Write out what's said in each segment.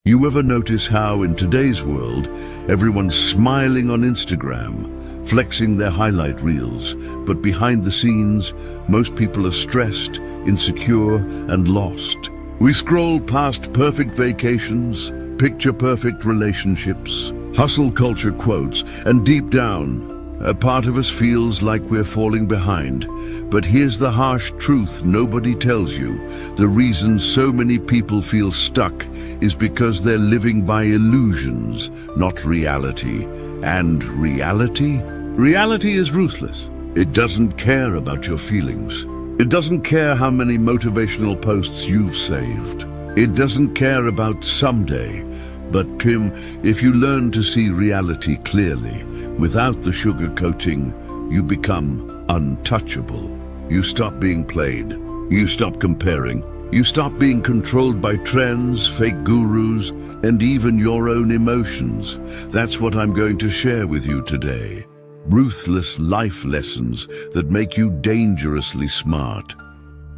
You ever notice how, in today's world, everyone's smiling on Instagram, flexing their highlight reels, but behind the scenes, most people are stressed, insecure, and lost. We scroll past perfect vacations, picture-perfect relationships, hustle culture quotes, and deep down, a part of us feels like we're falling behind. But here's the harsh truth nobody tells you. The reason so many people feel stuck is because they're living by illusions, not reality. And reality? Reality is ruthless. It doesn't care about your feelings. It doesn't care how many motivational posts you've saved. It doesn't care about someday. But Kim, if you learn to see reality clearly, without the sugarcoating, you become untouchable. You stop being played. You stop comparing. You stop being controlled by trends, fake gurus, and even your own emotions. That's what I'm going to share with you today. Ruthless life lessons that make you dangerously smart.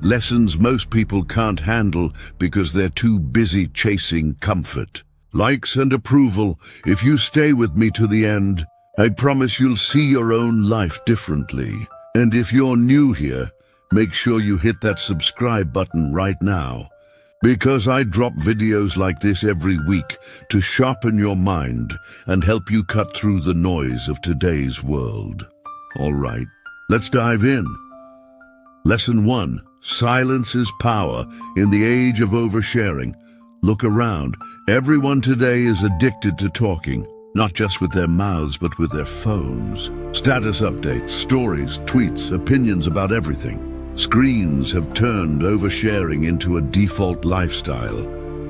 Lessons most people can't handle because they're too busy chasing comfort. Likes and approval. If you stay with me to the end, I promise you'll see your own life differently. And if you're new here, make sure you hit that subscribe button right now, because I drop videos like this every week to sharpen your mind and help you cut through the noise of today's world. All right, let's dive in. Lesson 1. Silence is power in the age of oversharing. Look around. Everyone today is addicted to talking, not just with their mouths, but with their phones. Status updates, stories, tweets, opinions about everything. Screens have turned oversharing into a default lifestyle.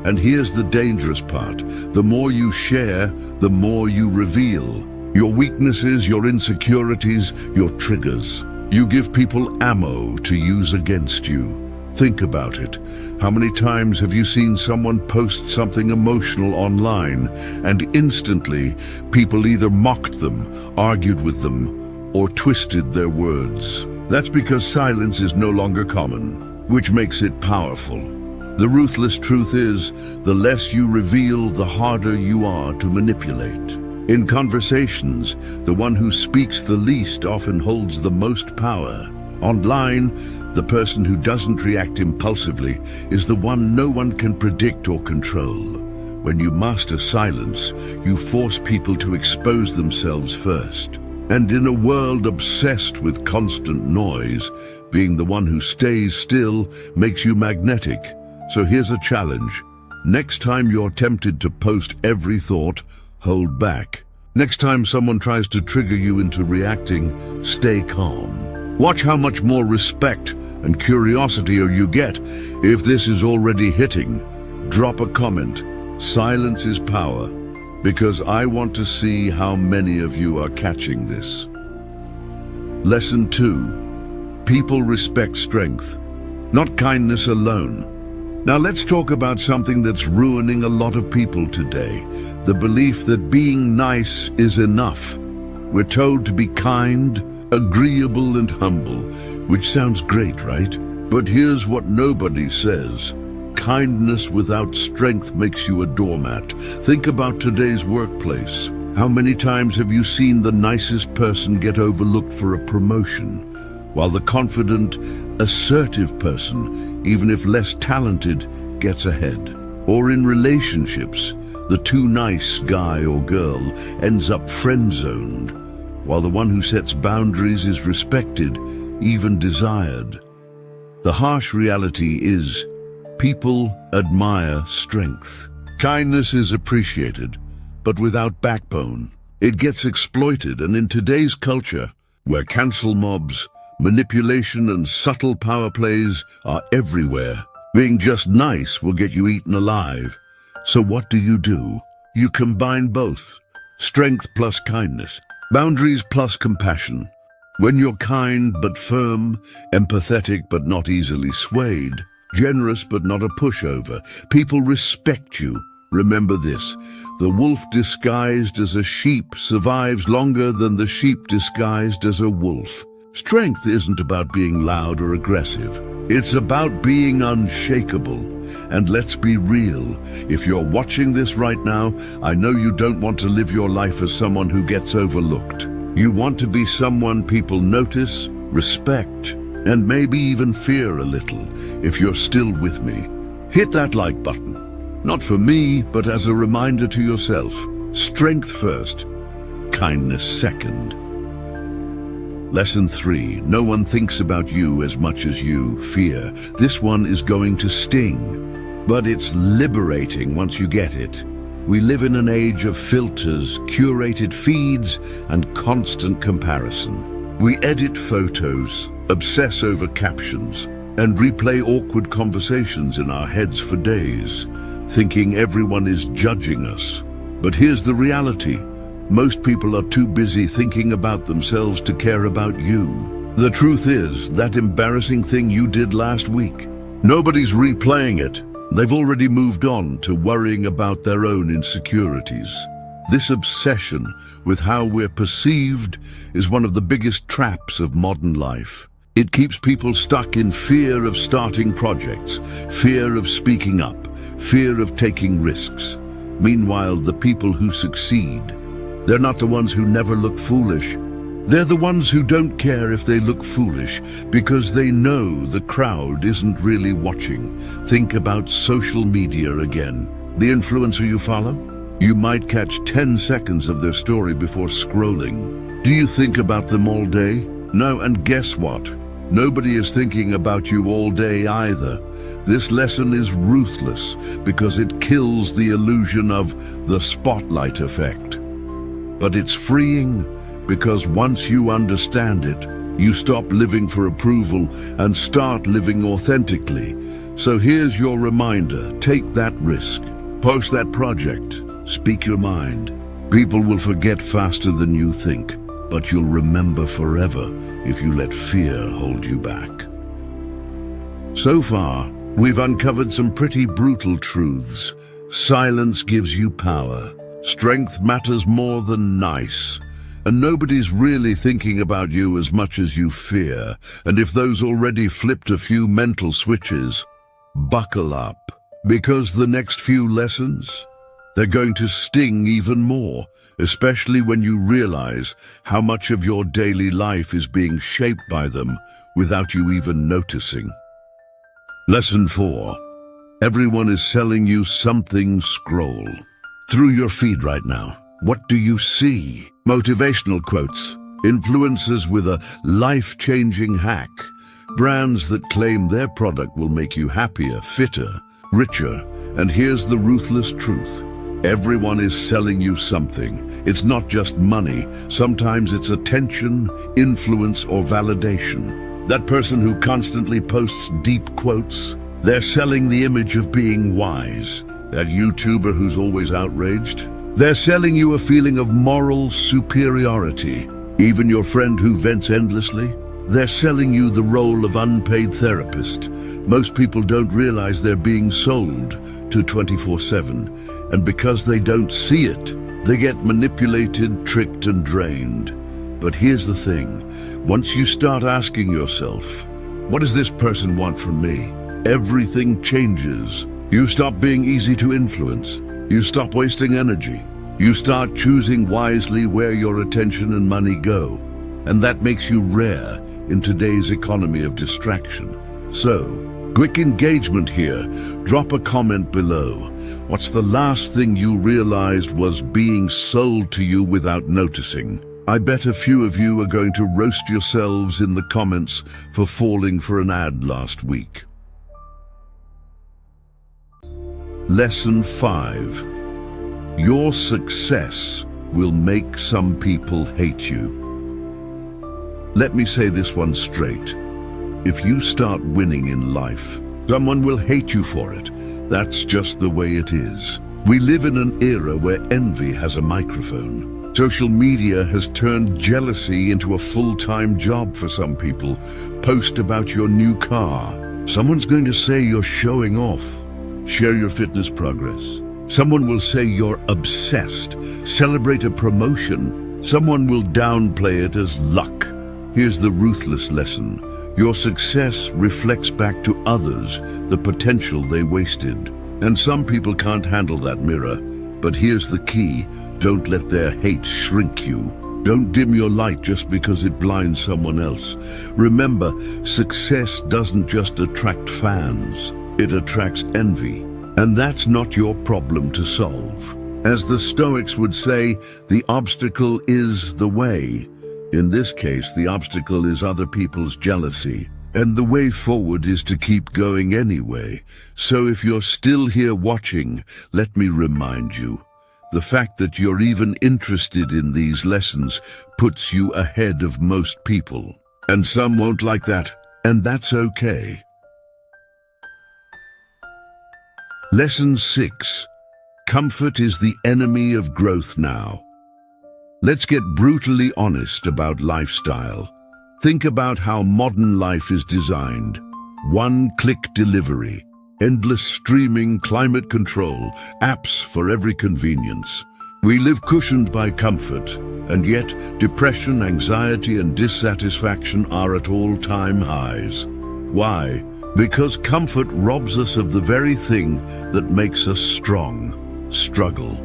And here's the dangerous part. The more you share, the more you reveal. Your weaknesses, your insecurities, your triggers. You give people ammo to use against you. Think about it. How many times have you seen someone post something emotional online and instantly people either mocked them, argued with them, or twisted their words? That's because silence is no longer common, which makes it powerful. The ruthless truth is, the less you reveal, the harder you are to manipulate. In conversations, the one who speaks the least often holds the most power. Online, the person who doesn't react impulsively is the one no one can predict or control. When you master silence, you force people to expose themselves first. And in a world obsessed with constant noise, being the one who stays still makes you magnetic. So here's a challenge. Next time you're tempted to post every thought, hold back. Next time someone tries to trigger you into reacting, stay calm. Watch how much more respect and curiosity you get. If this is already hitting, drop a comment. Silence is power, because I want to see how many of you are catching this. Lesson 2. People respect strength, not kindness alone. Now let's talk about something that's ruining a lot of people today. The belief that being nice is enough. We're told to be kind, agreeable, and humble, which sounds great, right? But here's what nobody says. Kindness without strength makes you a doormat. Think about today's workplace. How many times have you seen the nicest person get overlooked for a promotion, while the confident, assertive person, even if less talented, gets ahead? Or in relationships, the too nice guy or girl ends up friend-zoned, while the one who sets boundaries is respected, even desired. The harsh reality is, people admire strength. Kindness is appreciated, but without backbone, it gets exploited. And in today's culture, where cancel mobs, manipulation, and subtle power plays are everywhere, being just nice will get you eaten alive. So what do? You combine both. Strength plus kindness. Boundaries plus compassion. When you're kind but firm, empathetic but not easily swayed, generous but not a pushover, people respect you. Remember this, the wolf disguised as a sheep survives longer than the sheep disguised as a wolf. Strength isn't about being loud or aggressive. It's about being unshakable. And let's be real, if you're watching this right now, I know you don't want to live your life as someone who gets overlooked. You want to be someone people notice, respect, and maybe even fear a little. If you're still with me, hit that like button. Not for me, but as a reminder to yourself. Strength first, kindness second. Lesson 3. No one thinks about you as much as you. Fear. This one is going to sting, but it's liberating once you get it. We live in an age of filters, curated feeds, and constant comparison. We edit photos, obsess over captions, and replay awkward conversations in our heads for days, thinking everyone is judging us. But here's the reality. Most people are too busy thinking about themselves to care about you. The truth is, that embarrassing thing you did last week, nobody's replaying it. They've already moved on to worrying about their own insecurities. This obsession with how we're perceived is one of the biggest traps of modern life. It keeps people stuck in fear of starting projects, fear of speaking up, fear of taking risks. Meanwhile, the people who succeed, they're not the ones who never look foolish. They're the ones who don't care if they look foolish because they know the crowd isn't really watching. Think about social media again. The influencer you follow? You might catch 10 seconds of their story before scrolling. Do you think about them all day? No, and guess what? Nobody is thinking about you all day either. This lesson is ruthless because it kills the illusion of the spotlight effect. But it's freeing because once you understand it, you stop living for approval and start living authentically. So here's your reminder. Take that risk. Post that project. Speak your mind. People will forget faster than you think, but you'll remember forever if you let fear hold you back. So far, we've uncovered some pretty brutal truths. Silence gives you power. Strength matters more than nice. And nobody's really thinking about you as much as you fear. And if those already flipped a few mental switches, buckle up. Because the next few lessons, they're going to sting even more, especially when you realize how much of your daily life is being shaped by them without you even noticing. Lesson 4. Everyone is selling you something. Scroll through your feed right now. What do you see? Motivational quotes, influencers with a life-changing hack, brands that claim their product will make you happier, fitter, richer. And here's the ruthless truth. Everyone is selling you something. It's not just money. Sometimes it's attention, influence, or validation. That person who constantly posts deep quotes, they're selling the image of being wise. That YouTuber who's always outraged, they're selling you a feeling of moral superiority. Even your friend who vents endlessly, they're selling you the role of unpaid therapist. Most people don't realize they're being sold to 24/7, and because they don't see it, they get manipulated, tricked, and drained. But here's the thing. Once you start asking yourself, what does this person want from me? Everything changes. You stop being easy to influence. You stop wasting energy. You start choosing wisely where your attention and money go. And that makes you rare in today's economy of distraction. So, quick engagement here. Drop a comment below. What's the last thing you realized was being sold to you without noticing? I bet a few of you are going to roast yourselves in the comments for falling for an ad last week. Lesson 5. Your success will make some people hate you. Let me say this one straight. If you start winning in life, someone will hate you for it. That's just the way it is. We live in an era where envy has a microphone. Social media has turned jealousy into a full-time job for some people. Post about your new car. Someone's going to say you're showing off. Share your fitness progress. Someone will say you're obsessed. Celebrate a promotion. Someone will downplay it as luck. Here's the ruthless lesson. Your success reflects back to others the potential they wasted. And some people can't handle that mirror. But here's the key. Don't let their hate shrink you. Don't dim your light just because it blinds someone else. Remember, success doesn't just attract fans. It attracts envy. And that's not your problem to solve. As the Stoics would say, the obstacle is the way. In this case, the obstacle is other people's jealousy. And the way forward is to keep going anyway. So if you're still here watching, let me remind you, the fact that you're even interested in these lessons puts you ahead of most people. And some won't like that, and that's okay. Lesson 6. Comfort is the enemy of growth now. Let's get brutally honest about lifestyle. Think about how modern life is designed. One-click delivery, endless streaming, climate control, apps for every convenience. We live cushioned by comfort, and yet depression, anxiety, and dissatisfaction are at all-time highs. Why? Because comfort robs us of the very thing that makes us strong: struggle.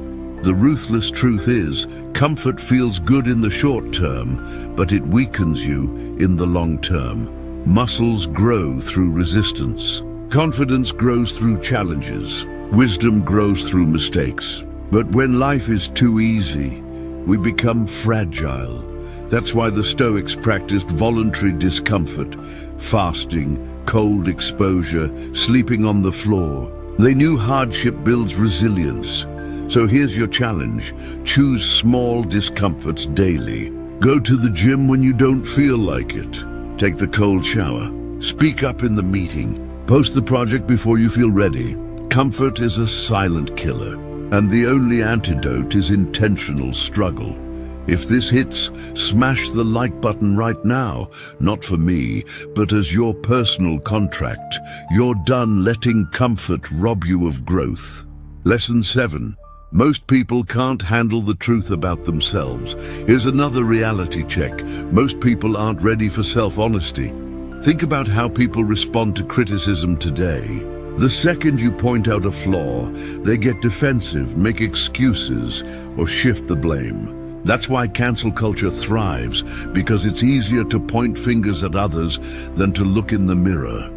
The ruthless truth is, comfort feels good in the short term, but it weakens you in the long term. Muscles grow through resistance. Confidence grows through challenges. Wisdom grows through mistakes. But when life is too easy, we become fragile. That's why the Stoics practiced voluntary discomfort, fasting, cold exposure, sleeping on the floor. They knew hardship builds resilience. So here's your challenge. Choose small discomforts daily. Go to the gym when you don't feel like it. Take the cold shower. Speak up in the meeting. Post the project before you feel ready. Comfort is a silent killer, and the only antidote is intentional struggle. If this hits, smash the like button right now, not for me, but as your personal contract. You're done letting comfort rob you of growth. Lesson 7. Most people can't handle the truth about themselves. Here's another reality check. Most people aren't ready for self-honesty. Think about how people respond to criticism today. The second you point out a flaw, they get defensive, make excuses, or shift the blame. That's why cancel culture thrives, because it's easier to point fingers at others than to look in the mirror.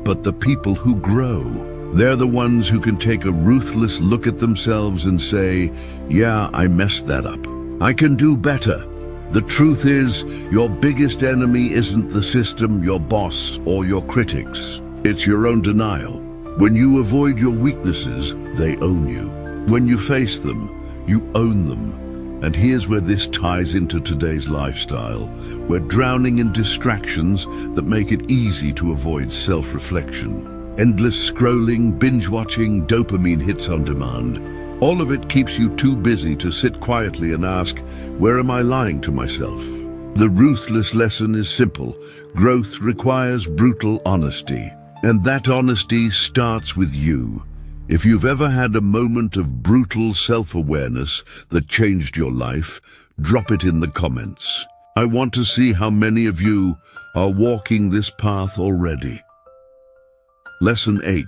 But the people who grow, they're the ones who can take a ruthless look at themselves and say, yeah, I messed that up. I can do better. The truth is, your biggest enemy isn't the system, your boss, or your critics. It's your own denial. When you avoid your weaknesses, they own you. When you face them, you own them. And here's where this ties into today's lifestyle. We're drowning in distractions that make it easy to avoid self-reflection. Endless scrolling, binge-watching, dopamine hits on demand. All of it keeps you too busy to sit quietly and ask, where am I lying to myself? The ruthless lesson is simple. Growth requires brutal honesty. And that honesty starts with you. If you've ever had a moment of brutal self-awareness that changed your life, drop it in the comments. I want to see how many of you are walking this path already. Lesson 8.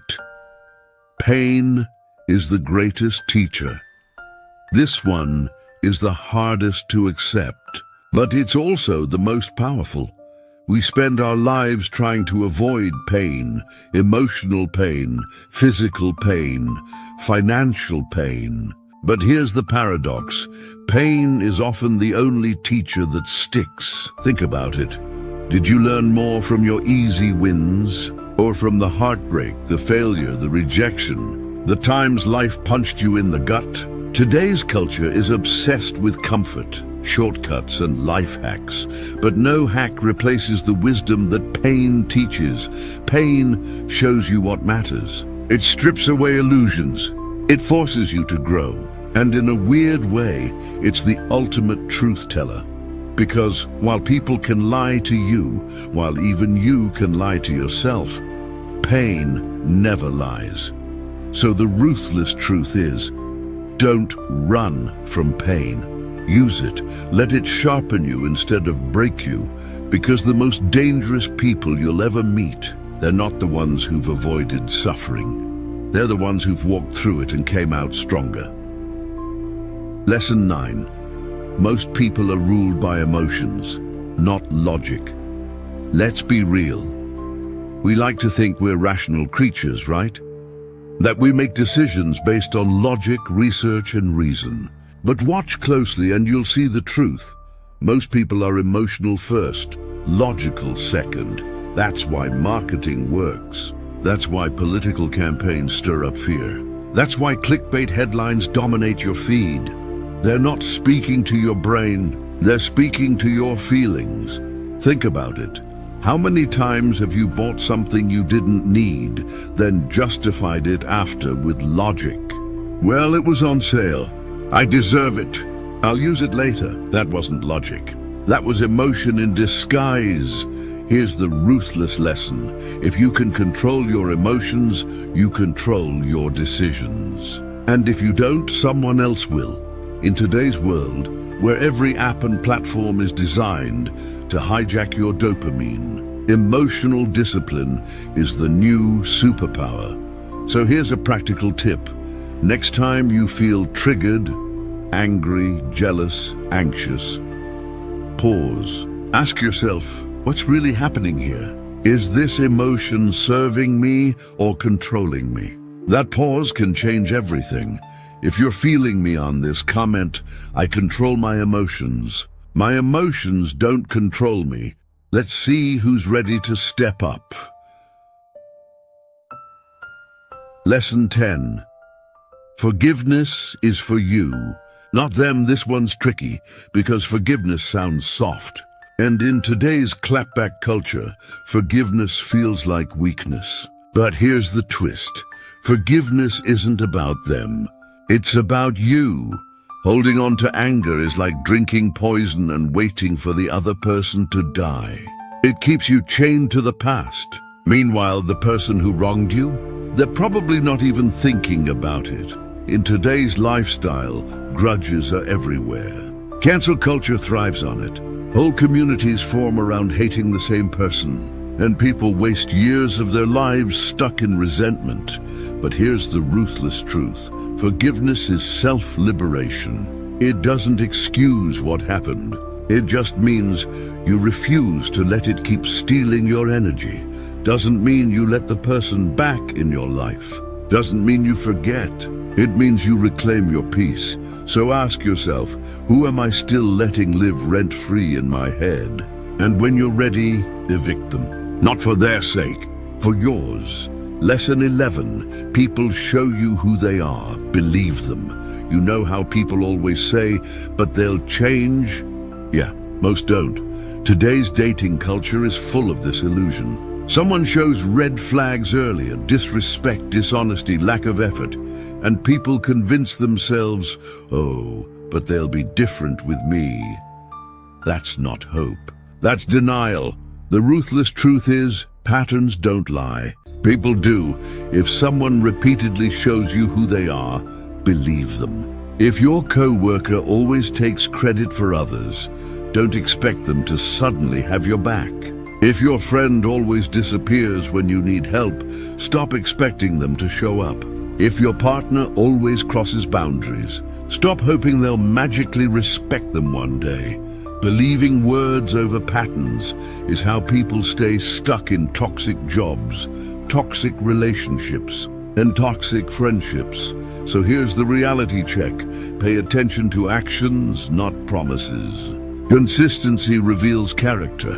Pain is the greatest teacher. This one is the hardest to accept, but it's also the most powerful. We spend our lives trying to avoid pain, emotional pain, physical pain, financial pain. But here's the paradox. Pain is often the only teacher that sticks. Think about it. Did you learn more from your easy wins, or from the heartbreak, the failure, the rejection, the times life punched you in the gut? Today's culture is obsessed with comfort, shortcuts, and life hacks. But no hack replaces the wisdom that pain teaches. Pain shows you what matters. It strips away illusions. It forces you to grow. And in a weird way, it's the ultimate truth teller. Because while people can lie to you, while even you can lie to yourself, pain never lies. So the ruthless truth is, don't run from pain. Use it. Let it sharpen you instead of break you, because the most dangerous people you'll ever meet, they're not the ones who've avoided suffering. They're the ones who've walked through it and came out stronger. Lesson 9. Most people are ruled by emotions, not logic. Let's be real. We like to think we're rational creatures, right? That we make decisions based on logic, research, and reason. But watch closely and you'll see the truth. Most people are emotional first, logical second. That's why marketing works. That's why political campaigns stir up fear. That's why clickbait headlines dominate your feed. They're not speaking to your brain, they're speaking to your feelings. Think about it. How many times have you bought something you didn't need, then justified it after with logic? Well, it was on sale. I deserve it. I'll use it later. That wasn't logic. That was emotion in disguise. Here's the ruthless lesson. If you can control your emotions, you control your decisions. And if you don't, someone else will. In today's world, where every app and platform is designed to hijack your dopamine, emotional discipline is the new superpower. So here's a practical tip. Next time you feel triggered, angry, jealous, anxious, pause. Ask yourself, what's really happening here? Is this emotion serving me or controlling me? That pause can change everything. If you're feeling me on this, comment, I control my emotions. My emotions don't control me. Let's see who's ready to step up. Lesson 10. Forgiveness is for you, not them. This one's tricky because forgiveness sounds soft. And in today's clapback culture, forgiveness feels like weakness. But here's the twist. Forgiveness isn't about them. It's about you. Holding on to anger is like drinking poison and waiting for the other person to die. It keeps you chained to the past. Meanwhile, the person who wronged you, they're probably not even thinking about it. In today's lifestyle, grudges are everywhere. Cancel culture thrives on it. Whole communities form around hating the same person, and people waste years of their lives stuck in resentment. But here's the ruthless truth. Forgiveness is self-liberation. It doesn't excuse what happened. It just means you refuse to let it keep stealing your energy. Doesn't mean you let the person back in your life. Doesn't mean you forget. It means you reclaim your peace. So ask yourself, who am I still letting live rent-free in my head? And when you're ready, evict them. Not for their sake, for yours. Lesson 11. People show you who they are. Believe them. You know how people always say, but they'll change? Yeah, most don't. Today's dating culture is full of this illusion. Someone shows red flags earlier, disrespect, dishonesty, lack of effort, and people convince themselves, oh, but they'll be different with me. That's not hope. That's denial. The ruthless truth is, patterns don't lie. People do. If someone repeatedly shows you who they are, believe them. If your co-worker always takes credit for others, don't expect them to suddenly have your back. If your friend always disappears when you need help, stop expecting them to show up. If your partner always crosses boundaries, stop hoping they'll magically respect them one day. Believing words over patterns is how people stay stuck in toxic jobs, toxic relationships, and toxic friendships. So here's the reality check. Pay attention to actions, not promises. Consistency reveals character.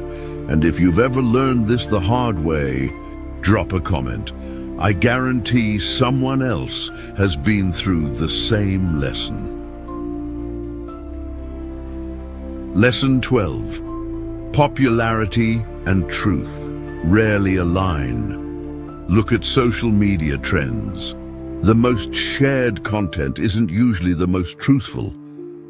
And if you've ever learned this the hard way, drop a comment. I guarantee someone else has been through the same lesson. Lesson 12. Popularity and truth rarely align. Look at social media trends. The most shared content isn't usually the most truthful.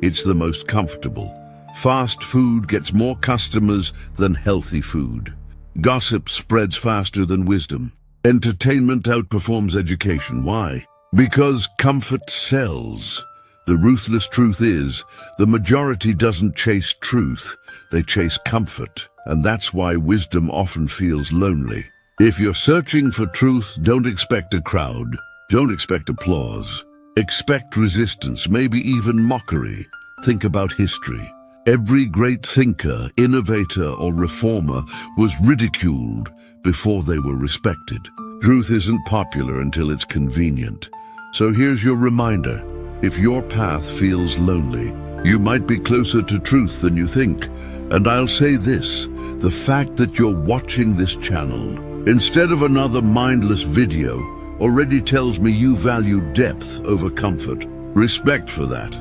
It's the most comfortable. Fast food gets more customers than healthy food. Gossip spreads faster than wisdom. Entertainment outperforms education. Why? Because comfort sells. The ruthless truth is, the majority doesn't chase truth, they chase comfort. And that's why wisdom often feels lonely. If you're searching for truth, don't expect a crowd. Don't expect applause. Expect resistance, maybe even mockery. Think about history. Every great thinker, innovator, or reformer was ridiculed before they were respected. Truth isn't popular until it's convenient. So here's your reminder. If your path feels lonely, you might be closer to truth than you think. And I'll say this, the fact that you're watching this channel, instead of another mindless video, already tells me you value depth over comfort. Respect for that.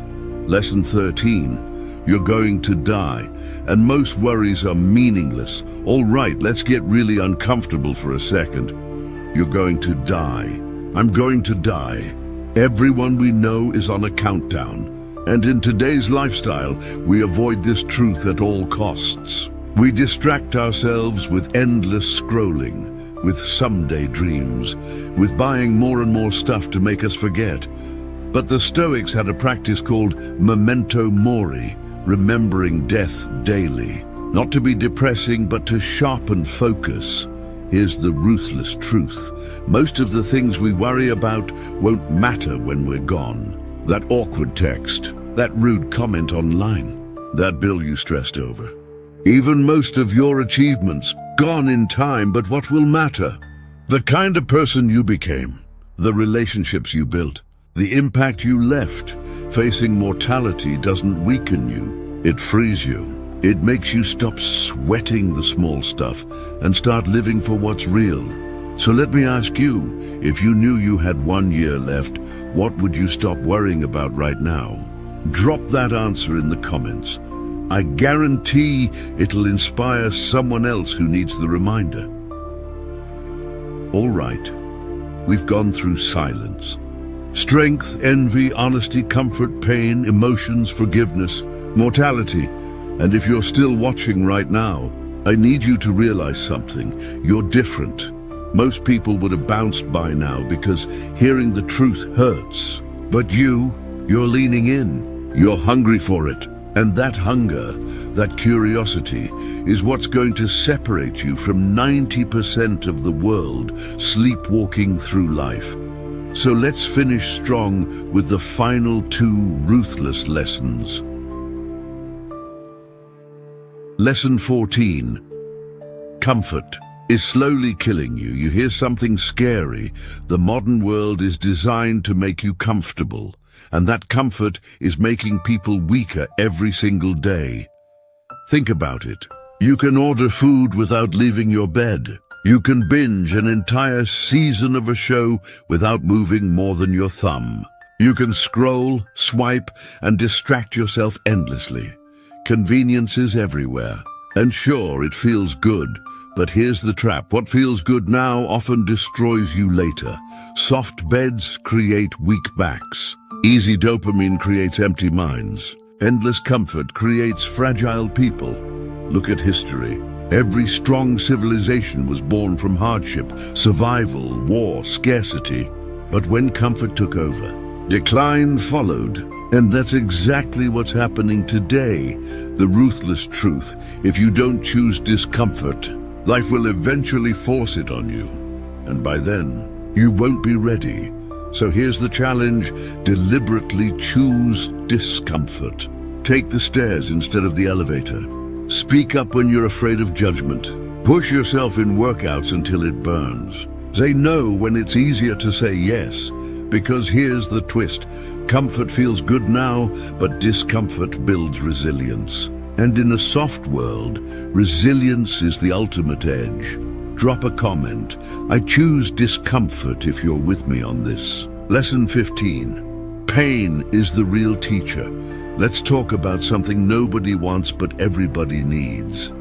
Lesson 13, you're going to die, and most worries are meaningless. All right, let's get really uncomfortable for a second. You're going to die. I'm going to die. Everyone we know is on a countdown. And in today's lifestyle, we avoid this truth at all costs. We distract ourselves with endless scrolling, with someday dreams, with buying more and more stuff to make us forget. But the Stoics had a practice called memento mori, remembering death daily. Not to be depressing, but to sharpen focus. Here's the ruthless truth. Most of the things we worry about won't matter when we're gone. That awkward text, that rude comment online, that bill you stressed over. Even most of your achievements, gone in time, but what will matter? The kind of person you became, the relationships you built, the impact you left. Facing mortality doesn't weaken you, it frees you. It makes you stop sweating the small stuff and start living for what's real. So let me ask you, if you knew you had 1 year left, what would you stop worrying about right now? Drop that answer in the comments. I guarantee it'll inspire someone else who needs the reminder. All right, we've gone through silence. Strength, envy, honesty, comfort, pain, emotions, forgiveness, mortality. And if you're still watching right now, I need you to realize something. You're different. Most people would have bounced by now because hearing the truth hurts. But you're leaning in. You're hungry for it. And that hunger, that curiosity, is what's going to separate you from 90% of the world sleepwalking through life. So let's finish strong with the final 2 ruthless lessons. Lesson 14. Comfort is slowly killing you. You hear something scary. The modern world is designed to make you comfortable, and that comfort is making people weaker every single day. Think about it. You can order food without leaving your bed. You can binge an entire season of a show without moving more than your thumb. You can scroll, swipe, and distract yourself endlessly. Convenience is everywhere. And sure, it feels good, but here's the trap. What feels good now often destroys you later. Soft beds create weak backs. Easy dopamine creates empty minds. Endless comfort creates fragile people. Look at history. Every strong civilization was born from hardship, survival, war, scarcity. But when comfort took over, decline followed. And that's exactly what's happening today. The ruthless truth. If you don't choose discomfort, life will eventually force it on you. And by then, you won't be ready. So here's the challenge. Deliberately choose discomfort. Take the stairs instead of the elevator. Speak up when you're afraid of judgment. Push yourself in workouts until it burns. Say no when it's easier to say yes. Because here's the twist. Comfort feels good now, but discomfort builds resilience. And in a soft world, resilience is the ultimate edge. Drop a comment. I choose discomfort if you're with me on this. Lesson 15. Pain is the real teacher. Let's talk about something nobody wants but everybody needs.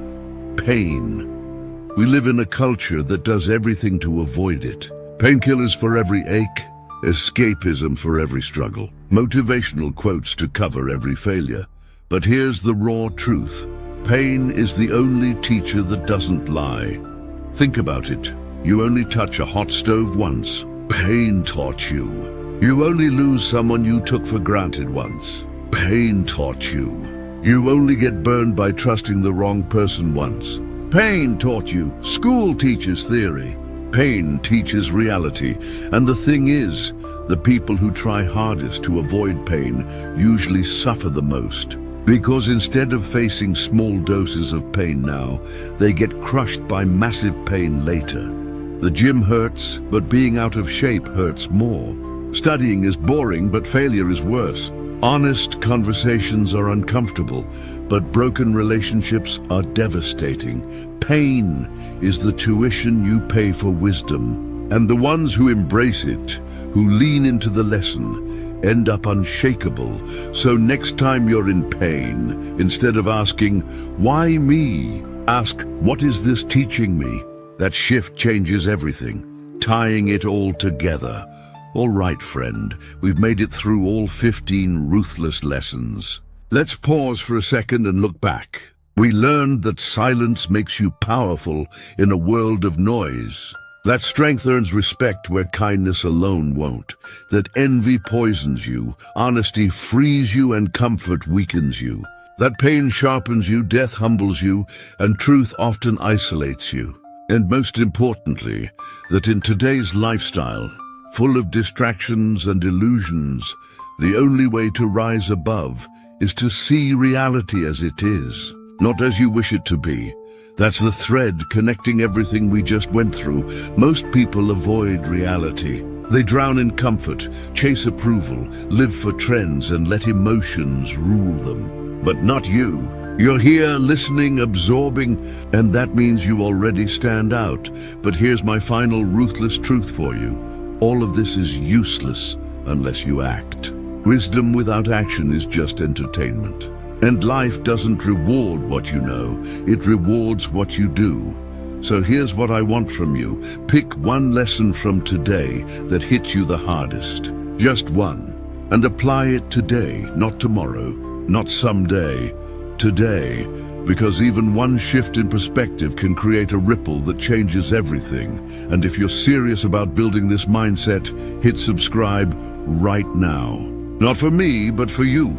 Pain. We live in a culture that does everything to avoid it. Painkillers for every ache. Escapism for every struggle. Motivational quotes to cover every failure. But here's the raw truth. Pain is the only teacher that doesn't lie. Think about it. You only touch a hot stove once. Pain taught you. You only lose someone you took for granted once. Pain taught you. You only get burned by trusting the wrong person once. Pain taught you. School teaches theory. Pain teaches reality. And the thing is, the people who try hardest to avoid pain usually suffer the most. Because instead of facing small doses of pain now, they get crushed by massive pain later. The gym hurts, but being out of shape hurts more. Studying is boring, but failure is worse. Honest conversations are uncomfortable, but broken relationships are devastating. Pain is the tuition you pay for wisdom, and the ones who embrace it, who lean into the lesson, end up unshakable. So next time you're in pain, instead of asking, "Why me?" ask, "What is this teaching me?" That shift changes everything, tying it all together. All right, friend, we've made it through all 15 ruthless lessons. Let's pause for a second and look back. We learned that silence makes you powerful in a world of noise. That strength earns respect where kindness alone won't. That envy poisons you, honesty frees you, and comfort weakens you. That pain sharpens you, death humbles you, and truth often isolates you. And most importantly, that in today's lifestyle, full of distractions and illusions, the only way to rise above is to see reality as it is, not as you wish it to be. That's the thread connecting everything we just went through. Most people avoid reality. They drown in comfort, chase approval, live for trends, and let emotions rule them. But not you. You're here listening, absorbing, and that means you already stand out. But here's my final ruthless truth for you. All of this is useless unless you act. Wisdom without action is just entertainment. And life doesn't reward what you know, it rewards what you do. So here's what I want from you. Pick one lesson from today that hits you the hardest. Just one. And apply it today, not tomorrow, not someday. Today. Because even one shift in perspective can create a ripple that changes everything. And if you're serious about building this mindset, hit subscribe right now. Not for me, but for you.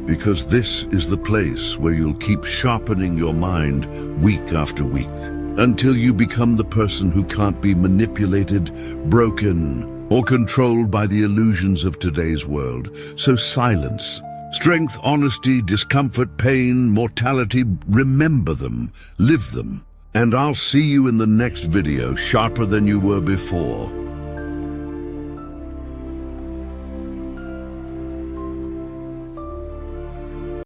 Because this is the place where you'll keep sharpening your mind week after week, until you become the person who can't be manipulated, broken, or controlled by the illusions of today's world. So silence. Strength, honesty, discomfort, pain, mortality, remember them, live them. And I'll see you in the next video, sharper than you were before.